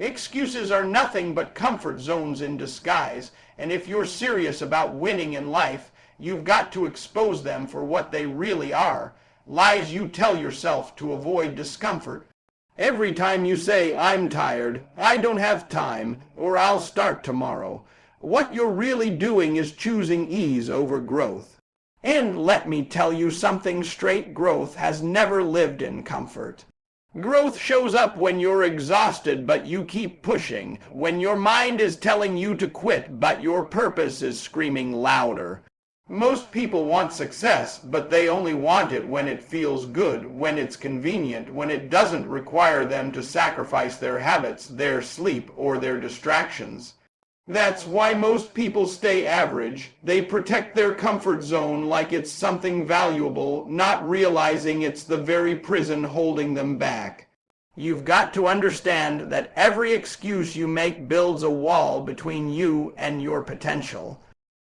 Excuses are nothing but comfort zones in disguise, and if you're serious about winning in life, you've got to expose them for what they really are. Lies you tell yourself to avoid discomfort. Every time you say, "I'm tired," "I don't have time," or "I'll start tomorrow," what you're really doing is choosing ease over growth. And let me tell you something straight, growth has never lived in comfort. Growth shows up when you're exhausted but you keep pushing, when your mind is telling you to quit but your purpose is screaming louder. Most people want success, but they only want it when it feels good, when it's convenient, when it doesn't require them to sacrifice their habits, their sleep, or their distractions. That's why most people stay average. They protect their comfort zone like it's something valuable, not realizing it's the very prison holding them back. You've got to understand that every excuse you make builds a wall between you and your potential.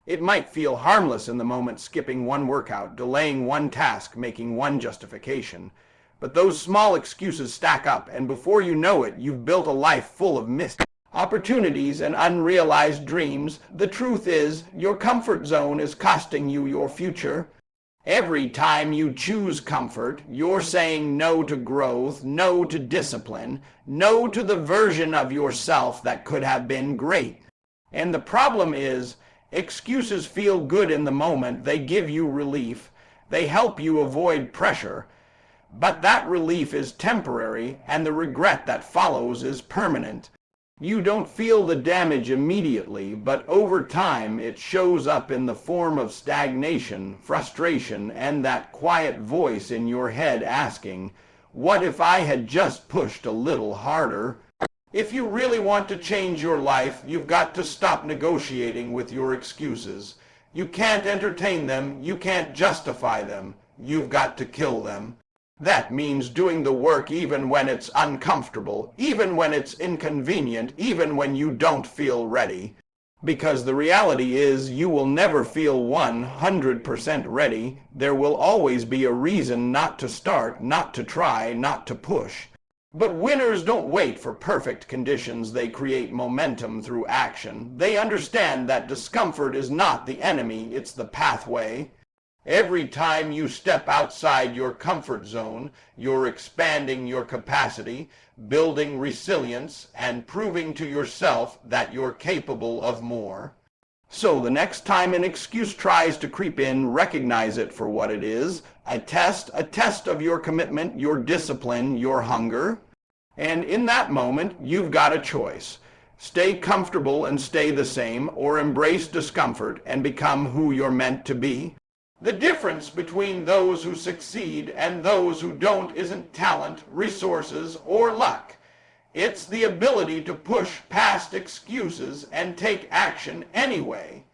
It might feel harmless in the moment, skipping one workout, delaying one task, making one justification. But those small excuses stack up, and before you know it, you've built a life full of missed opportunities and unrealized dreams. The truth is, your comfort zone is costing you your future. Every time you choose comfort, you're saying no to growth, no to discipline, no to the version of yourself that could have been great. And the problem is, excuses feel good in the moment. They give you relief. They help you avoid pressure. But that relief is temporary, and the regret that follows is permanent. You don't feel the damage immediately, but over time it shows up in the form of stagnation, frustration, and that quiet voice in your head asking, "What if I had just pushed a little harder?" If you really want to change your life, you've got to stop negotiating with your excuses. You can't entertain them, you can't justify them. You've got to kill them. That means doing the work even when it's uncomfortable, even when it's inconvenient, even when you don't feel ready. Because the reality is, you will never feel 100% ready. There will always be a reason not to start, not to try, not to push. But winners don't wait for perfect conditions. They create momentum through action. They understand that discomfort is not the enemy, it's the pathway. Every time you step outside your comfort zone, you're expanding your capacity, building resilience, and proving to yourself that you're capable of more. So the next time an excuse tries to creep in, recognize it for what it is, a test of your commitment, your discipline, your hunger. And in that moment, you've got a choice. Stay comfortable and stay the same, or embrace discomfort and become who you're meant to be. The difference between those who succeed and those who don't isn't talent, resources, or luck. It's the ability to push past excuses and take action anyway.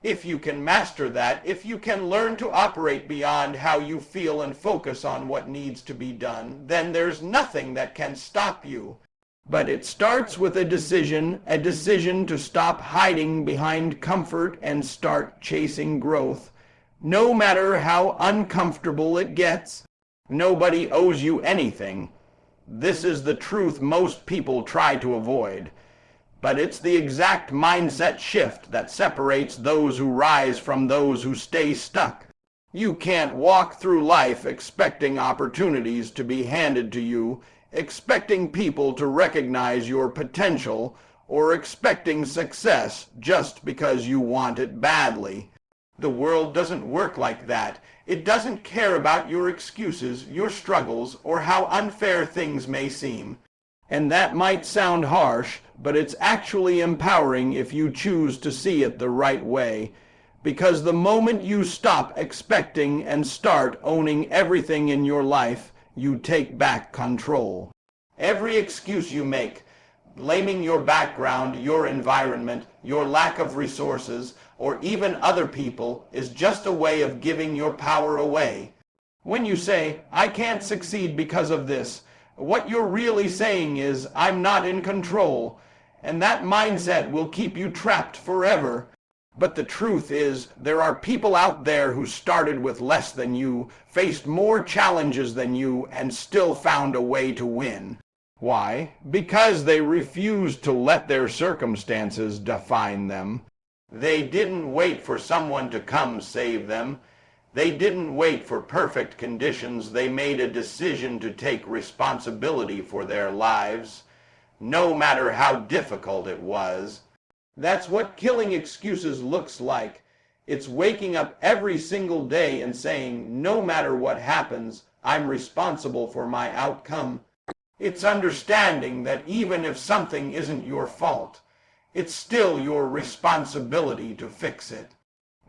If you can master that, if you can learn to operate beyond how you feel and focus on what needs to be done, then there's nothing that can stop you. But it starts with a decision to stop hiding behind comfort and start chasing growth. No matter how uncomfortable it gets, nobody owes you anything. This is the truth most people try to avoid. But it's the exact mindset shift that separates those who rise from those who stay stuck. You can't walk through life expecting opportunities to be handed to you, expecting people to recognize your potential, or expecting success just because you want it badly. The world doesn't work like that. It doesn't care about your excuses, your struggles, or how unfair things may seem. And that might sound harsh, but it's actually empowering if you choose to see it the right way. Because the moment you stop expecting and start owning everything in your life, you take back control. Every excuse you make, blaming your background, your environment, your lack of resources, or even other people, is just a way of giving your power away. When you say, "I can't succeed because of this," what you're really saying is, "I'm not in control." And that mindset will keep you trapped forever. But the truth is, there are people out there who started with less than you, faced more challenges than you, and still found a way to win. Why? Because they refused to let their circumstances define them. They didn't wait for someone to come save them. They didn't wait for perfect conditions. They made a decision to take responsibility for their lives, no matter how difficult it was. That's what killing excuses looks like. It's waking up every single day and saying, no matter what happens, I'm responsible for my outcome. It's understanding that even if something isn't your fault, it's still your responsibility to fix it.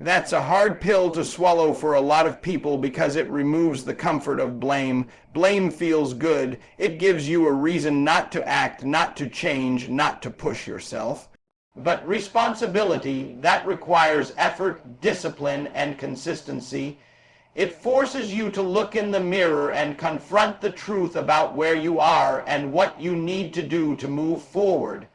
That's a hard pill to swallow for a lot of people because it removes the comfort of blame. Blame feels good. It gives you a reason not to act, not to change, not to push yourself. But responsibility, that requires effort, discipline, and consistency. It forces you to look in the mirror and confront the truth about where you are and what you need to do to move forward.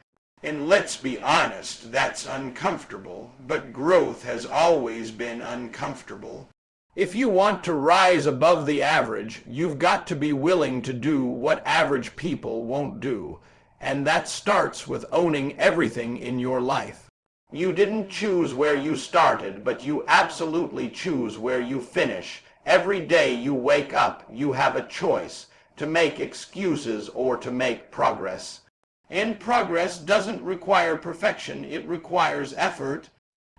And let's be honest, that's uncomfortable, but growth has always been uncomfortable. If you want to rise above the average, you've got to be willing to do what average people won't do. And that starts with owning everything in your life. You didn't choose where you started, but you absolutely choose where you finish. Every day you wake up, you have a choice to make excuses or to make progress. And progress doesn't require perfection. It requires effort.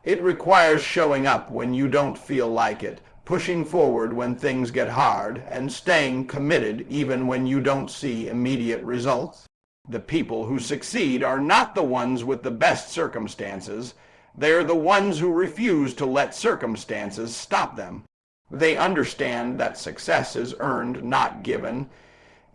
It requires showing up when you don't feel like it, pushing forward when things get hard, and staying committed even when you don't see immediate results. The people who succeed are not the ones with the best circumstances. They're the ones who refuse to let circumstances stop them. They understand that success is earned, not given.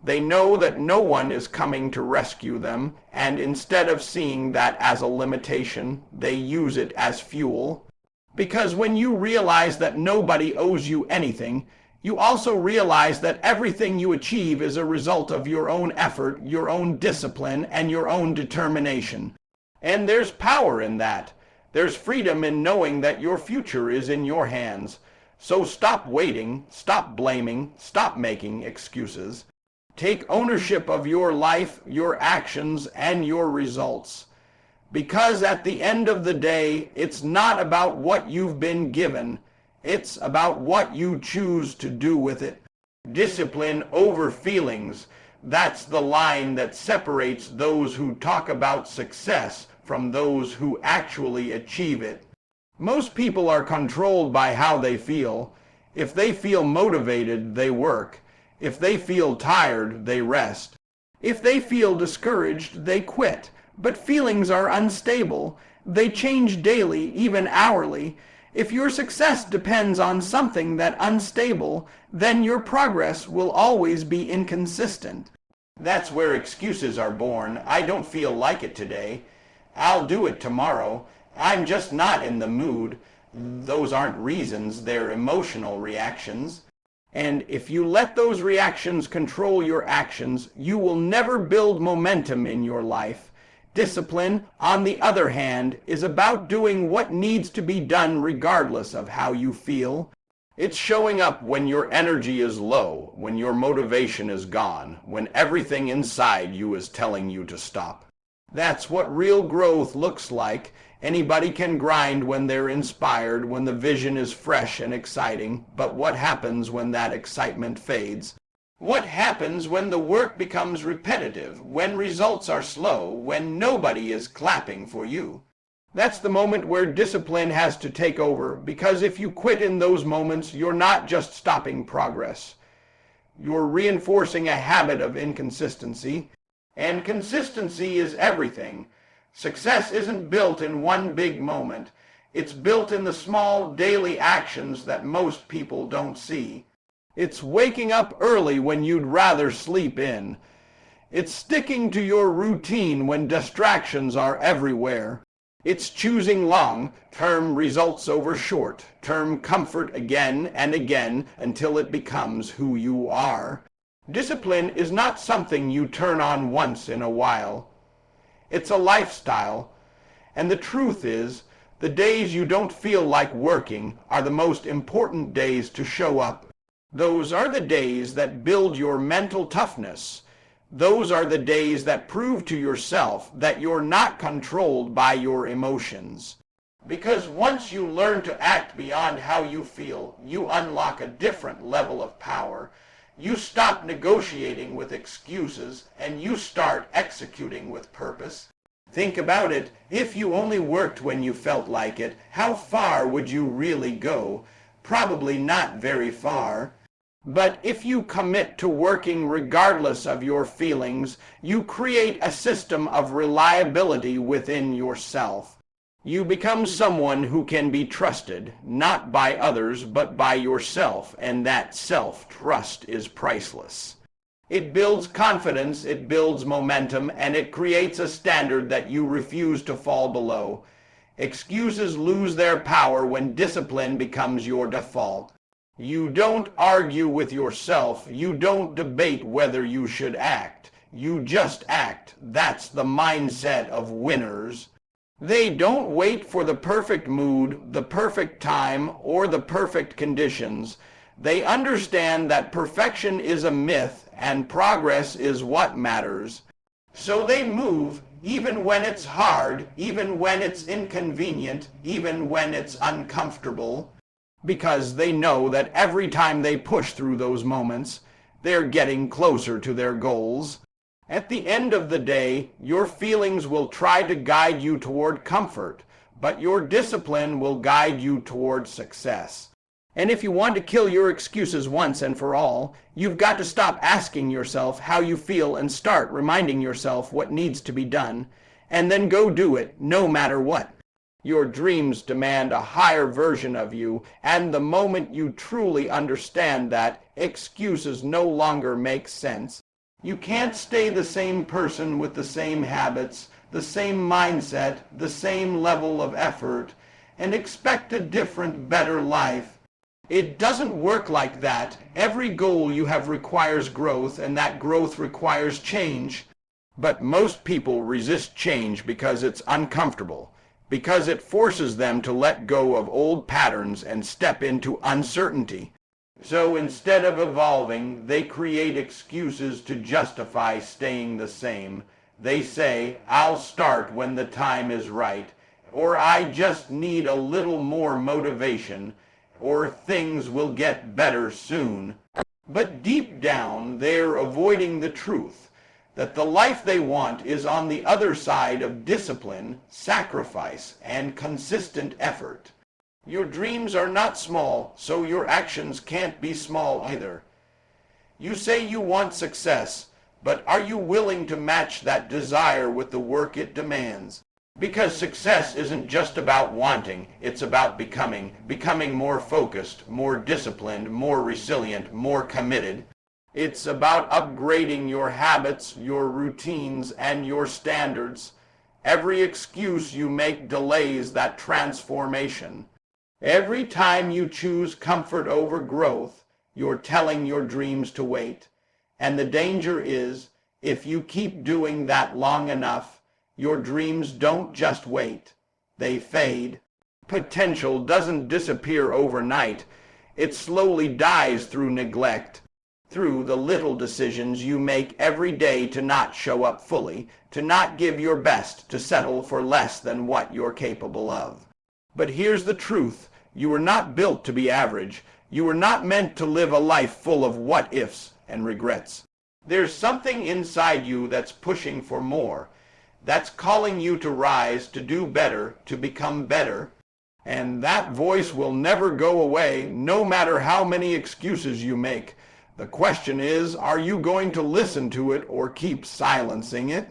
They know that no one is coming to rescue them, and instead of seeing that as a limitation, they use it as fuel. Because when you realize that nobody owes you anything, you also realize that everything you achieve is a result of your own effort, your own discipline, and your own determination. And there's power in that. There's freedom in knowing that your future is in your hands. So stop waiting, stop blaming, stop making excuses. Take ownership of your life, your actions, and your results. Because at the end of the day, it's not about what you've been given. It's about what you choose to do with it. Discipline over feelings. That's the line that separates those who talk about success from those who actually achieve it. Most people are controlled by how they feel. If they feel motivated, they work. If they feel tired, they rest. If they feel discouraged, they quit. But feelings are unstable. They change daily, even hourly. If your success depends on something that's unstable, then your progress will always be inconsistent. That's where excuses are born. I don't feel like it today. I'll do it tomorrow. I'm just not in the mood. Those aren't reasons, they're emotional reactions. And if you let those reactions control your actions, you will never build momentum in your life. Discipline, on the other hand, is about doing what needs to be done regardless of how you feel. It's showing up when your energy is low, when your motivation is gone, when everything inside you is telling you to stop. That's what real growth looks like. Anybody can grind when they're inspired, when the vision is fresh and exciting, but what happens when that excitement fades? What happens when the work becomes repetitive, when results are slow, when nobody is clapping for you? That's the moment where discipline has to take over, because if you quit in those moments, you're not just stopping progress. You're reinforcing a habit of inconsistency, and consistency is everything. Success isn't built in one big moment. It's built in the small daily actions that most people don't see. It's waking up early when you'd rather sleep in. It's sticking to your routine when distractions are everywhere. It's choosing long-term results over short-term comfort again and again until it becomes who you are. Discipline is not something you turn on once in a while. It's a lifestyle. And the truth is, the days you don't feel like working are the most important days to show up. Those are the days that build your mental toughness. Those are the days that prove to yourself that you're not controlled by your emotions. Because once you learn to act beyond how you feel, you unlock a different level of power. You stop negotiating with excuses and you start executing with purpose. Think about it. If you only worked when you felt like it, how far would you really go? Probably not very far. But if you commit to working regardless of your feelings, you create a system of reliability within yourself. You become someone who can be trusted, not by others, but by yourself, and that self-trust is priceless. It builds confidence, it builds momentum, and it creates a standard that you refuse to fall below. Excuses lose their power when discipline becomes your default. You don't argue with yourself. You don't debate whether you should act. You just act. That's the mindset of winners. They don't wait for the perfect mood, the perfect time, or the perfect conditions. They understand that perfection is a myth and progress is what matters. So they move even when it's hard, even when it's inconvenient, even when it's uncomfortable, because they know that every time they push through those moments, they're getting closer to their goals. At the end of the day, your feelings will try to guide you toward comfort, but your discipline will guide you toward success. And if you want to kill your excuses once and for all, you've got to stop asking yourself how you feel and start reminding yourself what needs to be done, and then go do it no matter what. Your dreams demand a higher version of you, and the moment you truly understand that, excuses no longer make sense. You can't stay the same person with the same habits, the same mindset, the same level of effort, and expect a different, better life. It doesn't work like that. Every goal you have requires growth, and that growth requires change. But most people resist change because it's uncomfortable, because it forces them to let go of old patterns and step into uncertainty. So instead of evolving, they create excuses to justify staying the same. They say, I'll start when the time is right, or I just need a little more motivation, or things will get better soon. But deep down, they're avoiding the truth that the life they want is on the other side of discipline, sacrifice, and consistent effort. Your dreams are not small, so your actions can't be small either. You say you want success, but are you willing to match that desire with the work it demands? Because success isn't just about wanting, it's about becoming more focused, more disciplined, more resilient, more committed. It's about upgrading your habits, your routines, and your standards. Every excuse you make delays that transformation. Every time you choose comfort over growth, you're telling your dreams to wait. And the danger is, if you keep doing that long enough, your dreams don't just wait. They fade. Potential doesn't disappear overnight. It slowly dies through neglect, through the little decisions you make every day to not show up fully, to not give your best, to settle for less than what you're capable of. But here's the truth. You were not built to be average. You were not meant to live a life full of what-ifs and regrets. There's something inside you that's pushing for more, that's calling you to rise, to do better, to become better. And that voice will never go away, no matter how many excuses you make. The question is, are you going to listen to it or keep silencing it?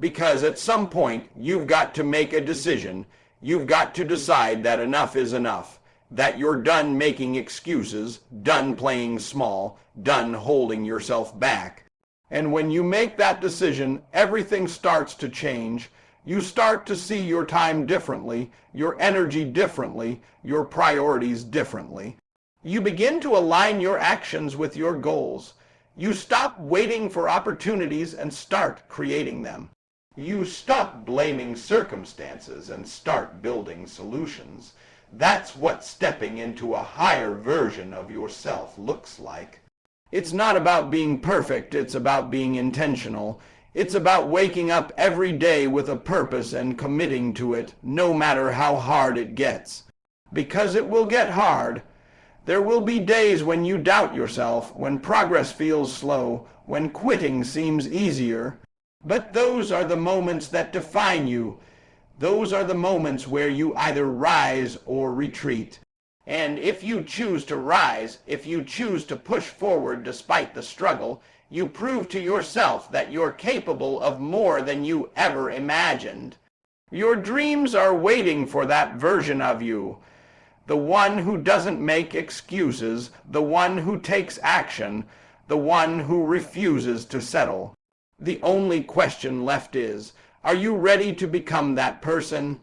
Because at some point, you've got to make a decision. You've got to decide that enough is enough, that you're done making excuses, done playing small, done holding yourself back. And when you make that decision, everything starts to change. You start to see your time differently, your energy differently, your priorities differently. You begin to align your actions with your goals. You stop waiting for opportunities and start creating them. You stop blaming circumstances and start building solutions. That's what stepping into a higher version of yourself looks like. It's not about being perfect, it's about being intentional. It's about waking up every day with a purpose and committing to it, no matter how hard it gets. Because it will get hard. There will be days when you doubt yourself, when progress feels slow, when quitting seems easier. But those are the moments that define you. Those are the moments where you either rise or retreat. And if you choose to rise, if you choose to push forward despite the struggle, you prove to yourself that you're capable of more than you ever imagined. Your dreams are waiting for that version of you. The one who doesn't make excuses, the one who takes action, the one who refuses to settle. The only question left is, are you ready to become that person?